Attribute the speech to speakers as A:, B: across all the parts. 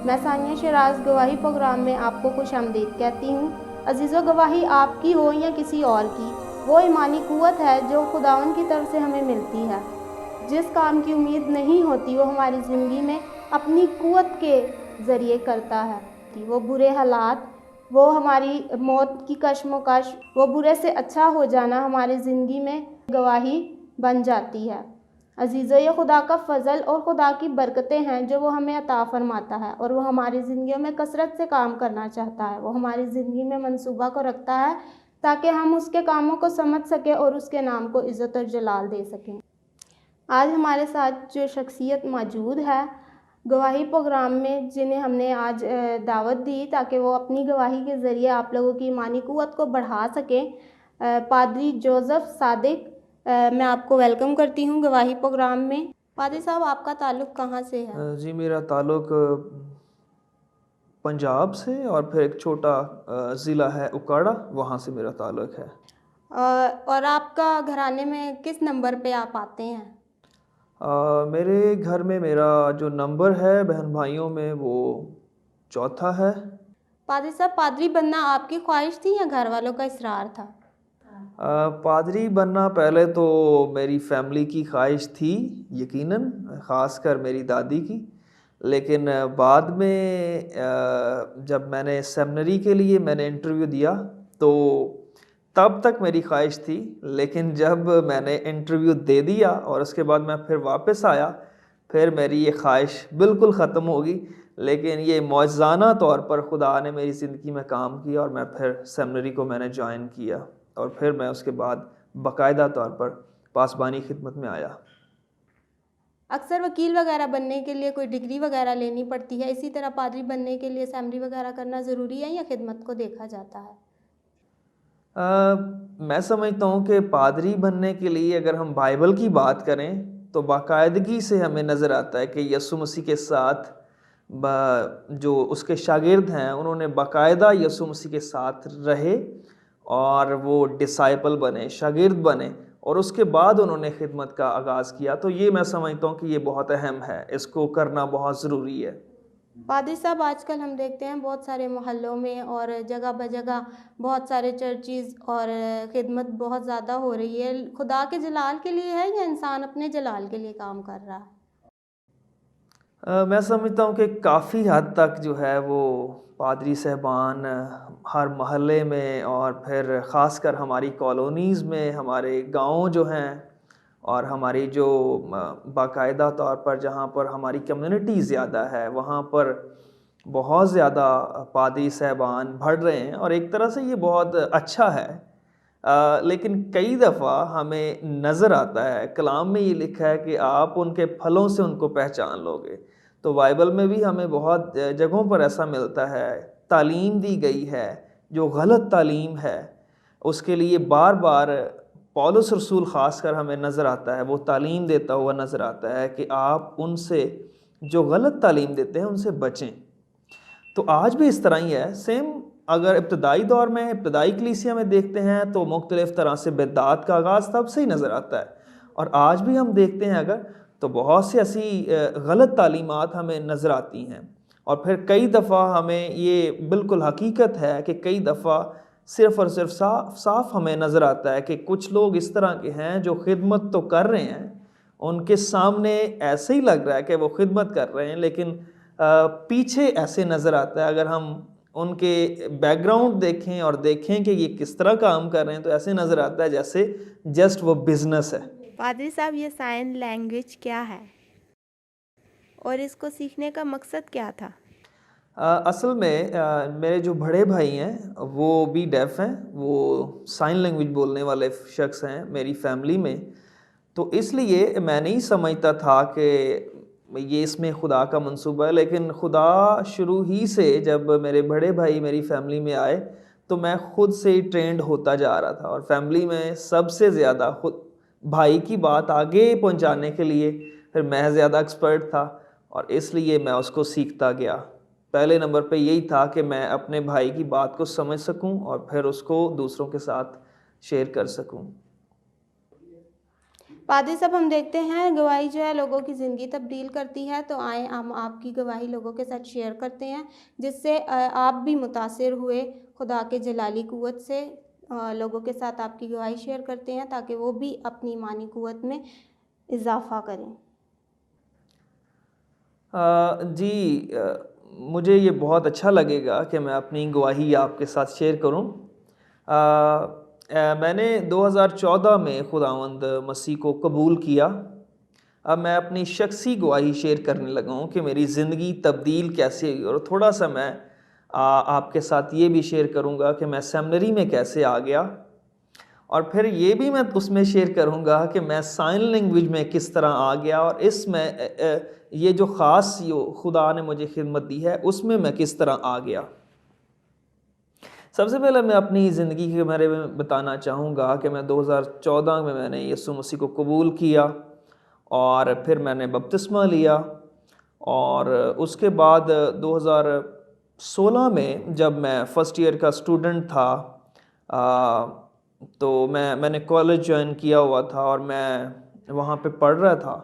A: मैं सानिया शराज गवाही प्रोग्राम में आपको खुशामदीद कहती हूँ। अजीज़ो, गवाही आपकी हो या किसी और की, वो ईमानी क़ुव्वत है जो खुदावन की तरफ से हमें मिलती है। जिस काम की उम्मीद नहीं होती वो हमारी ज़िंदगी में अपनी क़ुव्वत के ज़रिए करता है कि वो बुरे हालात, वो हमारी मौत की कश्मकश, वो बुरे से अच्छा हो जाना हमारी ज़िंदगी में गवाही बन जाती है। अजीज़ों, ये खुदा का फ़ज़ल और खुदा की बरकतें हैं जो वो हमें अता फ़रमाता है, और वो हमारी ज़िंदगियों में कसरत से काम करना चाहता है। वो हमारी ज़िंदगी में मंसूबा को रखता है ताकि हम उसके कामों को समझ सकें और उसके नाम को इज़्ज़त और जलाल दे सकें। आज हमारे साथ जो शख्सियत मौजूद है गवाही प्रोग्राम में, जिन्हें हमने आज दावत दी ताकि वो अपनी गवाही के ज़रिए आप लोगों की ईमानी क़ुव्वत को बढ़ा सकें, पादरी जोसेफ सादिक, मैं आपको वेलकम करती हूँ गवाही प्रोग्राम में। पादरी साहब, आपका ताल्लुक़ कहाँ से है?
B: जी, मेरा ताल्लुक़ पंजाब से, और फिर एक छोटा ज़िला है उकाड़ा, वहाँ से मेरा ताल्लुक़ है।
A: और आपका घराने में किस नंबर पे आप आते हैं?
B: मेरे घर में मेरा जो नंबर है बहन भाइयों में वो चौथा है।
A: पादरी साहब, पादरी बनना आपकी ख्वाहिश थी या घर वालों का इसरार था?
B: पादरी बनना पहले तो मेरी फ़ैमिली की ख्वाहिश थी, यकीनन, ख़ासकर मेरी दादी की। लेकिन बाद में जब मैंने सेमिनरी के लिए मैंने इंटरव्यू दिया तो तब तक मेरी ख्वाहिश थी, लेकिन जब मैंने इंटरव्यू दे दिया और उसके बाद मैं फिर वापस आया, फिर मेरी ये ख्वाहिश बिल्कुल ख़त्म हो गई। लेकिन ये मौजज़ाना तौर पर खुदा ने मेरी ज़िंदगी में काम किया और मैं फिर सेमिनरी को मैंने जॉइन किया, और फिर मैं उसके बाद बाकायदा तौर पर पासबानी खिदमत में आया।
A: अक्सर वकील वगैरह बनने के लिए कोई डिग्री वगैरह लेनी पड़ती है, इसी तरह पादरी बनने के लिए सेमिनरी वगैरह करना ज़रूरी है या खिदमत को देखा जाता है?
B: मैं समझता हूँ कि पादरी बनने के लिए अगर हम बाइबल की बात करें तो बाकायदगी से हमें नज़र आता है कि यीशु मसीह के साथ जो उसके शागिर्द हैं उन्होंने बाकायदा यीशु मसीह के साथ रहे और वो डिसाइपल बने, शागिर्द बने, और उसके बाद उन्होंने खिदमत का आगाज़ किया। तो ये मैं समझता हूँ कि ये बहुत अहम है, इसको करना बहुत ज़रूरी है।
A: पादरी साहब, आजकल हम देखते हैं बहुत सारे मोहल्लों में और जगह बजगह बहुत सारे चर्चिज़ और खिदमत बहुत ज़्यादा हो रही है। खुदा के जलाल के लिए है या इंसान अपने जलाल के लिए काम कर रहा है?
B: मैं समझता हूँ कि काफ़ी हद तक जो है वो पादरी साहबान हर महल्ले में और फिर ख़ासकर हमारी कॉलोनीज़ में, हमारे गाँव जो हैं और हमारी जो बाकायदा तौर पर जहाँ पर हमारी कम्युनिटी ज़्यादा है वहाँ पर बहुत ज़्यादा पादरी साहबान बढ़ रहे हैं, और एक तरह से ये बहुत अच्छा है। लेकिन कई दफ़ा हमें नज़र आता है, कलाम में ये लिखा है कि आप उनके फलों से उनको पहचान लोगे। तो बाइबल में भी हमें बहुत जगहों पर ऐसा मिलता है, तालीम दी गई है, जो गलत तालीम है उसके लिए बार बार पौलुस रसूल ख़ासकर हमें नज़र आता है, वो तालीम देता हुआ नज़र आता है कि आप उनसे जो गलत तालीम देते हैं उनसे बचें। तो आज भी इस तरह ही है, सेम। अगर इब्तदाई दौर में, इब्तदाई कलीसिया में देखते हैं तो मुख्तलिफ़ तरह से बिदअत का आगाज़ तब से ही नज़र आता है, और आज भी हम देखते हैं अगर तो बहुत सी ऐसी गलत तालीमात हमें नज़र आती हैं। और फिर कई दफ़ा हमें ये बिल्कुल हकीकत है कि कई दफ़ा सिर्फ़ और सिर्फ साफ हमें नज़र आता है कि कुछ लोग इस तरह के हैं जो खिदमत तो कर रहे हैं, उनके सामने ऐसे ही लग रहा है कि वो खिदमत कर रहे हैं, लेकिन पीछे ऐसे नज़र आता है, अगर हम उनके बैकग्राउंड देखें और देखें कि ये किस तरह काम कर रहे हैं, तो ऐसे नज़र आता है जैसे जस्ट वो बिज़नेस है।
A: पादरी साहब, ये साइन लैंग्वेज क्या है और इसको सीखने का मकसद क्या था?
B: असल में मेरे जो बड़े भाई हैं वो भी डेफ हैं, वो साइन लैंग्वेज बोलने वाले शख्स हैं मेरी फैमिली में। तो इसलिए मैं नहीं समझता था कि ये इसमें खुदा का मंसूबा है, लेकिन खुदा शुरू ही से जब मेरे बड़े भाई मेरी फैमिली में आए तो मैं खुद से ही ट्रेंड होता जा रहा था, और फैमिली में सबसे ज़्यादा खुद भाई की बात आगे पहुंचाने के लिए फिर मैं ज़्यादा एक्सपर्ट था, और इसलिए मैं उसको सीखता गया। पहले नंबर पे यही था कि मैं अपने भाई की बात को समझ सकूं और फिर उसको दूसरों के साथ शेयर कर सकूं।
A: पादरी साहब, हम देखते हैं गवाही जो है लोगों की ज़िंदगी तब्दील करती है, तो आए हम आपकी गवाही लोगों के साथ शेयर करते हैं, जिससे आप भी मुतासिर हुए खुदा के जलाली क़ुव्वत से। लोगों के साथ आपकी गवाही शेयर करते हैं ताकि वो भी अपनी ईमानी क़ुव्वत में इजाफ़ा करें।
B: जी, मुझे ये बहुत अच्छा लगेगा कि मैं अपनी गवाही आपके साथ शेयर करूं। मैंने 2014 में खुदावंद मसीह को कबूल किया। अब मैं अपनी शख्सी गवाही शेयर करने लगा हूँ कि मेरी ज़िंदगी तब्दील कैसे हुई, और थोड़ा सा मैं आपके साथ ये भी शेयर करूँगा कि मैं सेमिनरी में कैसे आ गया, और फिर ये भी मैं उसमें शेयर करूँगा कि मैं साइन लैंग्वेज में किस तरह आ गया, और इसमें ये जो ख़ास जो खुदा ने मुझे खिदमत दी है उसमें मैं किस तरह आ गया। सबसे पहले मैं अपनी ज़िंदगी के बारे में बताना चाहूँगा कि मैं 2014 में मैंने यीशु मसीह को कबूल किया, और फिर मैंने बपतिस्मा लिया, और उसके बाद 2016 में जब मैं फ़र्स्ट ईयर का स्टूडेंट था, तो मैंने कॉलेज ज्वाइन किया हुआ था और मैं वहाँ पे पढ़ रहा था।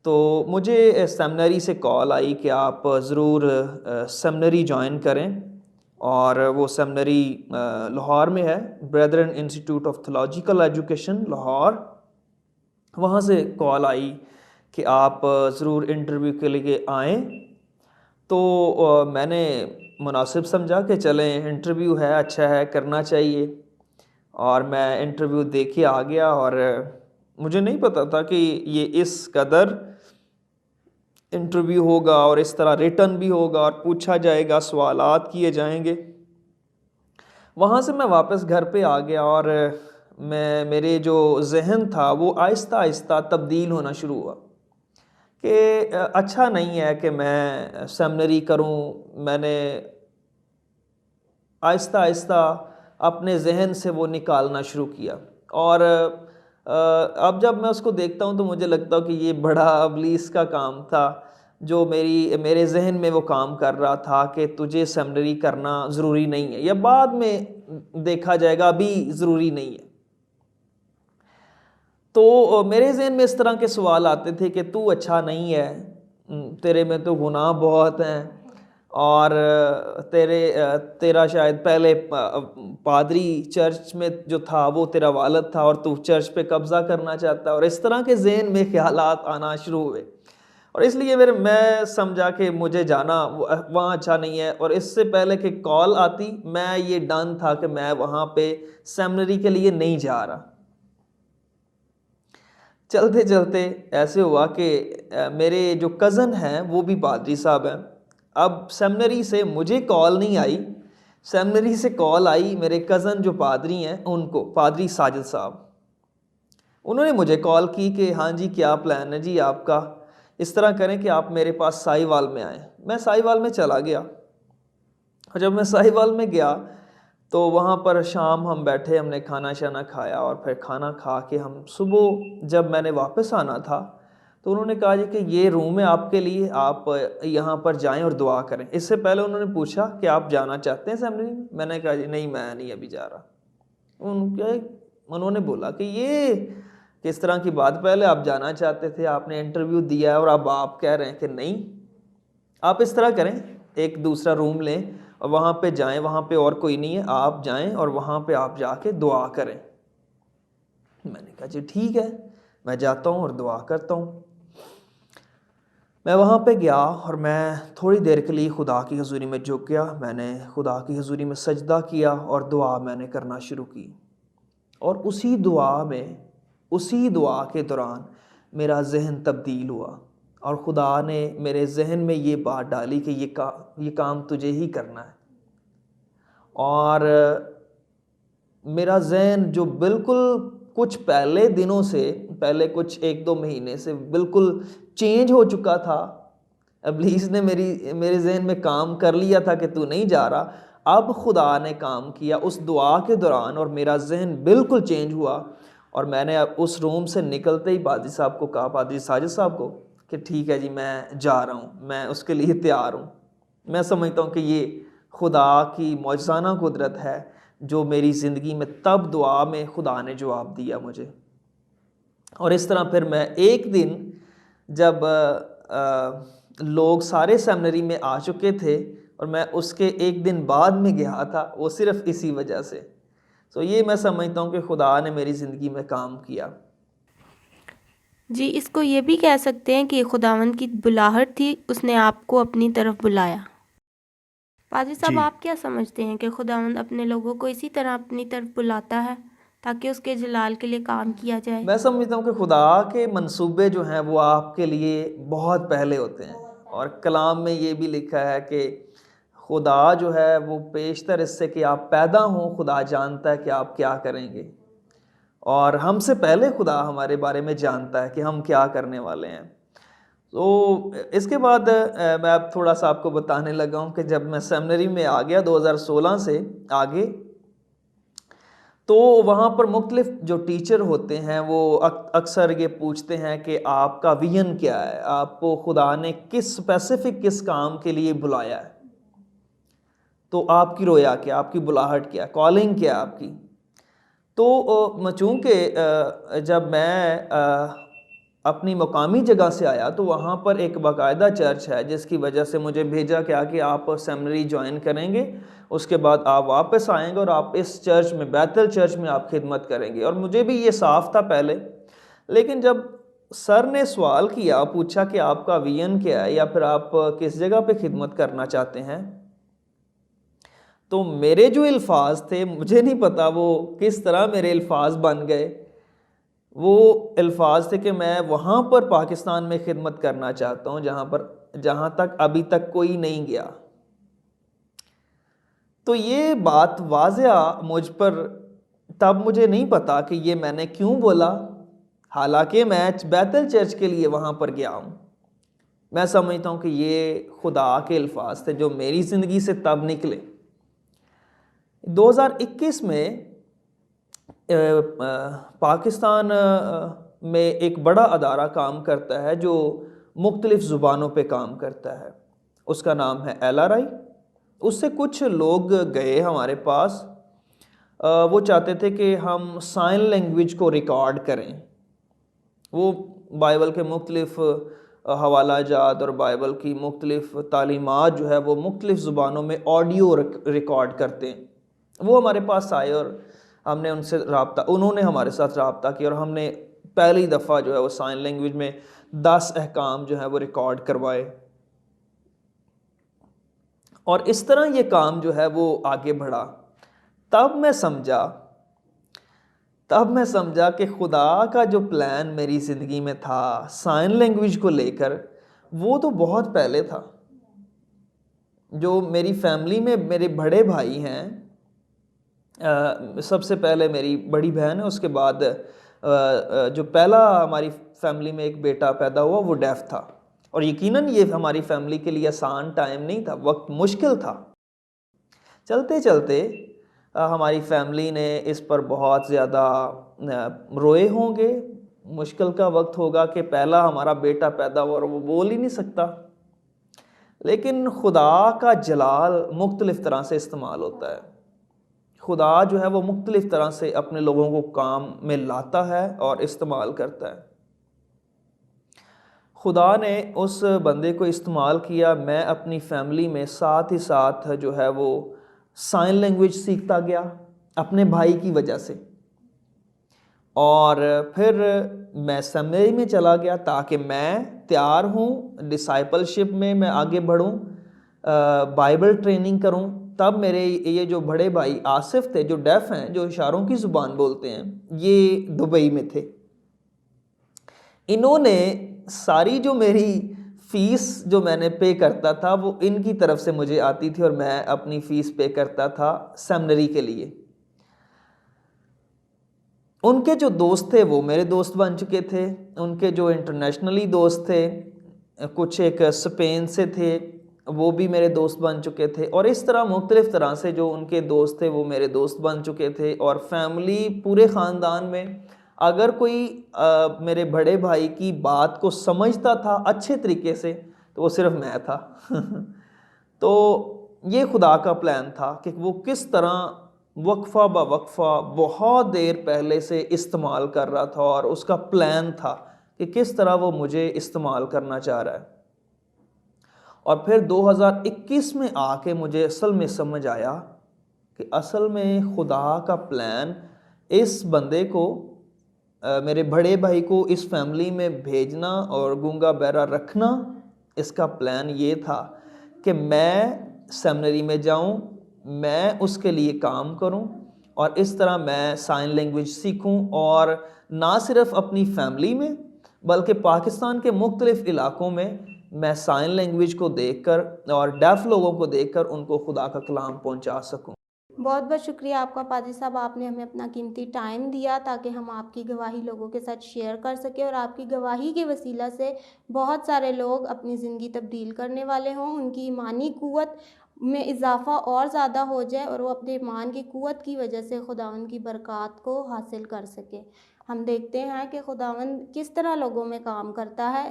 B: तो मुझे सेमिनरी से कॉल आई कि आप ज़रूर सेमिनरी ज्वाइन करें, और वो सेमिनरी लाहौर में है, brethren institute of theological education Lahore. वहाँ से कॉल आई कि आप ज़रूर इंटरव्यू के लिए आएँ। तो मैंने मुनासिब समझा कि चलें, इंटरव्यू है, अच्छा है, करना चाहिए। और मैं इंटरव्यू दे के आ गया, और मुझे नहीं पता था कि ये इस कदर इंटरव्यू होगा और इस तरह रिटन भी होगा और पूछा जाएगा, सवालात किए जाएंगे। वहाँ से मैं वापस घर पे आ गया, और मेरे जो जहन था वो आहिस्ता आहिस्ता तब्दील होना शुरू हुआ कि अच्छा नहीं है कि मैं सेमिनरी करूँ। मैंने आहिस्ता आहिस्ता अपने जहन से वो निकालना शुरू किया, और अब जब मैं उसको देखता हूँ तो मुझे लगता है कि ये बड़ा इब्लीस का काम था, जो मेरे जहन में वो काम कर रहा था कि तुझे सेमिनरी करना ज़रूरी नहीं है, या बाद में देखा जाएगा, अभी ज़रूरी नहीं है। तो मेरे जहन में इस तरह के सवाल आते थे कि तू अच्छा नहीं है, तेरे में तो गुनाह बहुत हैं, और तेरा शायद पहले पादरी चर्च में जो था वो तेरा वालिद था, और तू चर्च पे कब्ज़ा करना चाहता है, और इस तरह के जहन में ख्यालात आना शुरू हुए। और इसलिए मैं समझा कि मुझे जाना वहाँ अच्छा नहीं है, और इससे पहले कि कॉल आती मैं ये डन था कि मैं वहाँ पे सेमिनरी के लिए नहीं जा रहा। चलते चलते ऐसे हुआ कि मेरे जो कज़न हैं वो भी पादरी साहब हैं। अब सेमिनरी से मुझे कॉल नहीं आई, सेमिनरी से कॉल आई मेरे कज़न जो पादरी हैं उनको, पादरी साजिद साहब। उन्होंने मुझे कॉल की कि हाँ जी, क्या प्लान है जी आपका, इस तरह करें कि आप मेरे पास साहिवाल में आएँ। मैं साहिवाल में चला गया, और जब मैं साहिवाल में गया तो वहाँ पर शाम हम बैठे, हमने खाना शाना खाया, और फिर खाना खा के हम सुबह जब मैंने वापस आना था तो उन्होंने कहा जी कि ये रूम है आपके लिए, आप यहाँ पर जाएं और दुआ करें। इससे पहले उन्होंने पूछा कि आप जाना चाहते हैं सेमिनरी में। मैंने कहा जी नहीं, मैं नहीं अभी जा रहा। उन्होंने बोला कि ये किस तरह की बात, पहले आप जाना चाहते थे, आपने इंटरव्यू दिया है, और अब आप कह रहे हैं कि नहीं। आप इस तरह करें, एक दूसरा रूम लें और वहाँ पे जाएं, वहाँ पे और कोई नहीं है, आप जाएं और वहाँ पे आप जाके दुआ करें। मैंने कहा जी ठीक है, मैं जाता हूँ और दुआ करता हूँ। मैं वहाँ पे गया और मैं थोड़ी देर के लिए खुदा की हज़ूरी में झुक गया। मैंने खुदा की हज़ूरी में सजदा किया और दुआ मैंने करना शुरू की, और उसी दुआ के दौरान मेरा जहन तब्दील हुआ, और खुदा ने मेरे जहन में ये बात डाली कि ये काम तुझे ही करना है। और मेरा जहन जो बिल्कुल कुछ पहले दिनों से, पहले कुछ 1-2 महीने से बिल्कुल चेंज हो चुका था। इब्लीस ने मेरे जहन में काम कर लिया था कि तू नहीं जा रहा, अब खुदा ने काम किया उस दुआ के दौरान, और मेरा जहन बिल्कुल चेंज हुआ। और मैंने अब उस रूम से निकलते ही पादरी साहब को कहा, पादरी साजिद साहब को, कि ठीक है जी, मैं जा रहा हूँ, मैं उसके लिए तैयार हूँ। मैं समझता हूँ कि ये खुदा की मौजज़ाना कुदरत है जो मेरी ज़िंदगी में तब दुआ में खुदा ने जवाब दिया मुझे। और इस तरह फिर मैं एक दिन जब लोग सारे सेमिनरी में आ चुके थे और मैं उसके एक दिन बाद में गया था, वो सिर्फ इसी वजह से। तो ये मैं समझता हूँ कि खुदा ने मेरी ज़िंदगी में काम किया।
A: जी, इसको ये भी कह सकते हैं कि खुदावंद की बुलाहट थी, उसने आपको अपनी तरफ बुलाया। पादरी साहब,
C: जी।
A: आप क्या समझते हैं कि खुदावंद अपने लोगों को इसी तरह अपनी तरफ बुलाता है ताकि उसके जलाल के लिए काम किया जाए?
B: मैं समझता हूँ कि खुदा के मंसूबे जो हैं वो आपके लिए बहुत पहले होते हैं, और कलाम में ये भी लिखा है कि खुदा जो है वो पेशतर इससे कि आप पैदा हों, खुदा जानता है कि आप क्या करेंगे, और हमसे पहले खुदा हमारे बारे में जानता है कि हम क्या करने वाले हैं। तो इसके बाद मैं अब थोड़ा सा आपको बताने लगा हूँ कि जब मैं सेमिनरी में आ गया 2016 से आगे, तो वहाँ पर मुख्तलिफ जो टीचर होते हैं वो अक्सर ये पूछते हैं कि आपका विजन क्या है, आपको खुदा ने किस स्पेसिफिक किस काम के लिए बुलाया है, तो आपकी रोया क्या, आपकी बुलाहट क्या, कॉलिंग क्या आपकी। तो चूँकि जब मैं अपनी मुकामी जगह से आया तो वहाँ पर एक बाकायदा चर्च है जिसकी वजह से मुझे भेजा क्या कि आप सेमिनरी ज्वाइन करेंगे, उसके बाद आप वापस आएंगे और आप इस चर्च में, बैतल चर्च में आप खिदमत करेंगे। और मुझे भी ये साफ था पहले, लेकिन जब सर ने सवाल किया, पूछा कि आपका विजन क्या है या फिर आप किस जगह पे खिदमत करना चाहते हैं, तो मेरे जो अल्फाज थे, मुझे नहीं पता वो किस तरह मेरे अल्फाज बन गए। वो अल्फाज थे कि मैं वहाँ पर पाकिस्तान में खिदमत करना चाहता हूँ जहाँ तक अभी तक कोई नहीं गया। तो ये बात वाज़ेह मुझ पर, तब मुझे नहीं पता कि ये मैंने क्यों बोला, हालांकि मैं बैतल चर्च के लिए वहाँ पर गया हूँ। मैं समझता हूँ कि ये खुदा के अल्फाज थे जो मेरी ज़िंदगी से तब निकले। 2021 में पाकिस्तान में एक बड़ा अदारा काम करता है जो मुख्तलिफ़ ज़ुबानों पे काम करता है, उसका नाम है LRI। उससे कुछ लोग गए हमारे पास, वो चाहते थे कि हम साइन लैंग्वेज को रिकॉर्ड करें। वो बाइबल के मुख्तलिफ़ हवाला जात और बाइबल की मुख्तलिफ़ तालीमात जो है वो मुख्तलिफ़ ज़ुबानों में ऑडियो रिकॉर्ड करते हैं। वो हमारे पास आए और हमने उनसे उन्होंने हमारे साथ रब्ता किया और हमने पहली दफ़ा जो है वो साइन लैंग्वेज में 10 अहकाम जो है वो रिकॉर्ड करवाए। और इस तरह ये काम जो है वो आगे बढ़ा। तब मैं समझा कि खुदा का जो प्लान मेरी ज़िंदगी में था साइन लैंग्वेज को लेकर, वो तो बहुत पहले था। जो मेरी फैमिली में मेरे बड़े भाई हैं, सबसे पहले मेरी बड़ी बहन है, उसके बाद जो पहला हमारी फैमिली में एक बेटा पैदा हुआ वो डेफ था। और यकीनन ये हमारी फैमिली के लिए आसान टाइम नहीं था, वक्त मुश्किल था। चलते चलते हमारी फैमिली ने इस पर बहुत ज़्यादा रोए होंगे। मुश्किल का वक्त होगा कि पहला हमारा बेटा पैदा हुआ और वो बोल ही नहीं सकता, लेकिन खुदा का जलाल मुख्तलिफ़ तरह से इस्तेमाल होता है। खुदा जो है वो मुख्तलिफ़ तरह से अपने लोगों को काम में लाता है और इस्तेमाल करता है। खुदा ने उस बंदे को इस्तेमाल किया। मैं अपनी फैमिली में साथ ही साथ जो है वो साइन लैंग्वेज सीखता गया अपने भाई की वजह से, और फिर मैं सेमिनरी में चला गया ताकि मैं तैयार हूँ डिसाइपलशिप में मैं आगे बढ़ूँ, बाइबल ट्रेनिंग करूँ। तब मेरे ये जो बड़े भाई आसिफ थे, जो डेफ हैं, जो इशारों की ज़ुबान बोलते हैं, ये दुबई में थे। इन्होंने सारी जो मेरी फ़ीस जो मैंने पे करता था वो इनकी तरफ से मुझे आती थी और मैं अपनी फ़ीस पे करता था सेमिनरी के लिए। उनके जो दोस्त थे वो मेरे दोस्त बन चुके थे, उनके जो इंटरनेशनली दोस्त थे, कुछ एक स्पेन से थे, वो भी मेरे दोस्त बन चुके थे। और इस तरह मुख्तलिफ़ तरह से जो उनके दोस्त थे वो मेरे दोस्त बन चुके थे। और फैमिली, पूरे ख़ानदान में अगर कोई मेरे बड़े भाई की बात को समझता था अच्छे तरीके से तो वो सिर्फ मैं था। तो ये खुदा का प्लान था कि वो किस तरह वक्फ़ा ब वक्फ़ा बहुत देर पहले से इस्तेमाल कर रहा था और उसका प्लान था कि किस तरह वो मुझे इस्तेमाल करना चाह रहा है। और फिर 2021 में आके मुझे असल में समझ आया कि असल में खुदा का प्लान इस बंदे को मेरे बड़े भाई को इस फैमिली में भेजना और गूंगा बहरा रखना, इसका प्लान ये था कि मैं सेमिनरी में जाऊं, मैं उसके लिए काम करूं और इस तरह मैं साइन लैंग्वेज सीखूं और ना सिर्फ अपनी फैमिली में बल्कि पाकिस्तान के मुख्तलिफ़ इलाकों में मैं साइन लैंग्वेज को देखकर और डेफ लोगों को देखकर उनको खुदा का कलाम पहुंचा सकूं।
A: बहुत बहुत शुक्रिया आपका पाजी साहब, आपने हमें अपना कीमती टाइम दिया ताकि हम आपकी गवाही लोगों के साथ शेयर कर सकें और आपकी गवाही के वसीला से बहुत सारे लोग अपनी ज़िंदगी तब्दील करने वाले हों, उनकी ईमानी क़ुव्वत में इजाफ़ा और ज़्यादा हो जाए और वो अपने ईमान की क़ुव्वत की वजह से खुदावंद की बरक़ात को हासिल कर सकें। हम देखते हैं कि खुदावंद किस तरह लोगों में काम करता है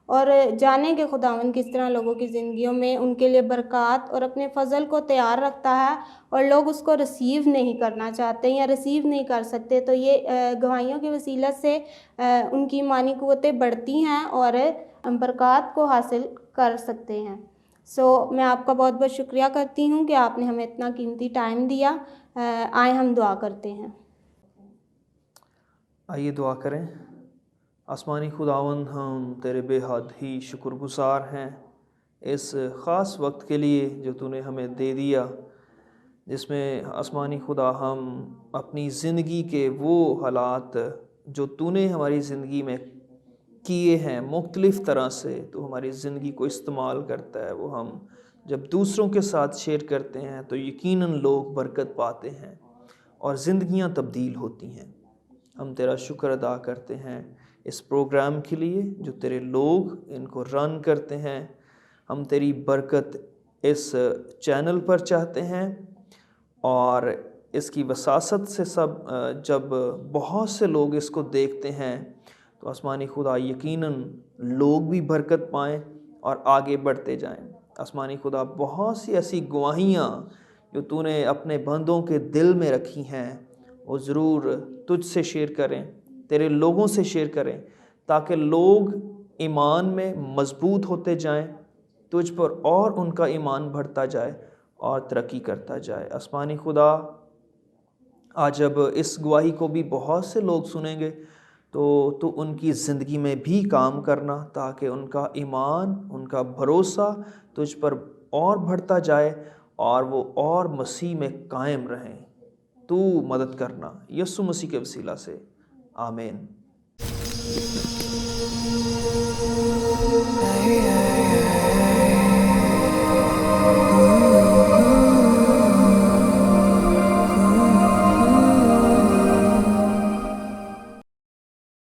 A: और जाने कि खुदावंद किस तरह लोगों की ज़िंदगियों में उनके लिए बरक़ात और अपने फ़ज़ल को तैयार रखता है और लोग उसको रिसीव नहीं करना चाहते या रिसीव नहीं कर सकते। तो ये गवाहियों के वसीला से उनकी ईमानी क़ुव्वतें बढ़ती हैं और बरक़ात को हासिल कर सकते हैं। मैं आपका बहुत बहुत शुक्रिया करती हूँ कि आपने हमें इतना कीमती टाइम दिया। आए हम दुआ करते हैं।
B: आइए दुआ करें। आसमानी खुदावंद, हम तेरे बेहद ही शुक्रगुज़ार हैं इस ख़ास वक्त के लिए जो तूने हमें दे दिया, जिसमें आसमानी खुदा हम अपनी ज़िंदगी के वो हालात जो तूने हमारी ज़िंदगी में किए हैं मुख्तलिफ़ तरह से, तो हमारी ज़िंदगी को इस्तेमाल करता है, वो हम जब दूसरों के साथ शेयर करते हैं तो यकीनन लोग बरकत पाते हैं और ज़िंदगियां तब्दील होती हैं। हम तेरा शुक्र अदा करते हैं इस प्रोग्राम के लिए जो तेरे लोग इनको रन करते हैं। हम तेरी बरकत इस चैनल पर चाहते हैं और इसकी वसासत से सब जब बहुत से लोग इसको देखते हैं तो आसमानी खुदा यकीनन लोग भी बरकत पाएँ और आगे बढ़ते जाएं। आसमानी खुदा बहुत सी ऐसी गवाहियाँ जो तूने अपने बंदों के दिल में रखी हैं वो ज़रूर तुझ से शेयर करें, तेरे लोगों से शेयर करें, ताकि लोग ईमान में मजबूत होते जाएं, तुझ पर और उनका ईमान बढ़ता जाए और तरक्की करता जाए। आसमानी खुदा, आज जब इस गवाही को भी बहुत से लोग सुनेंगे तो उनकी ज़िंदगी में भी काम करना, ताकि उनका ईमान, उनका भरोसा तुझ पर और बढ़ता जाए और वो और मसीह में कायम रहें। तू मदद करना यीशु मसीह के वसीला से, आमीन।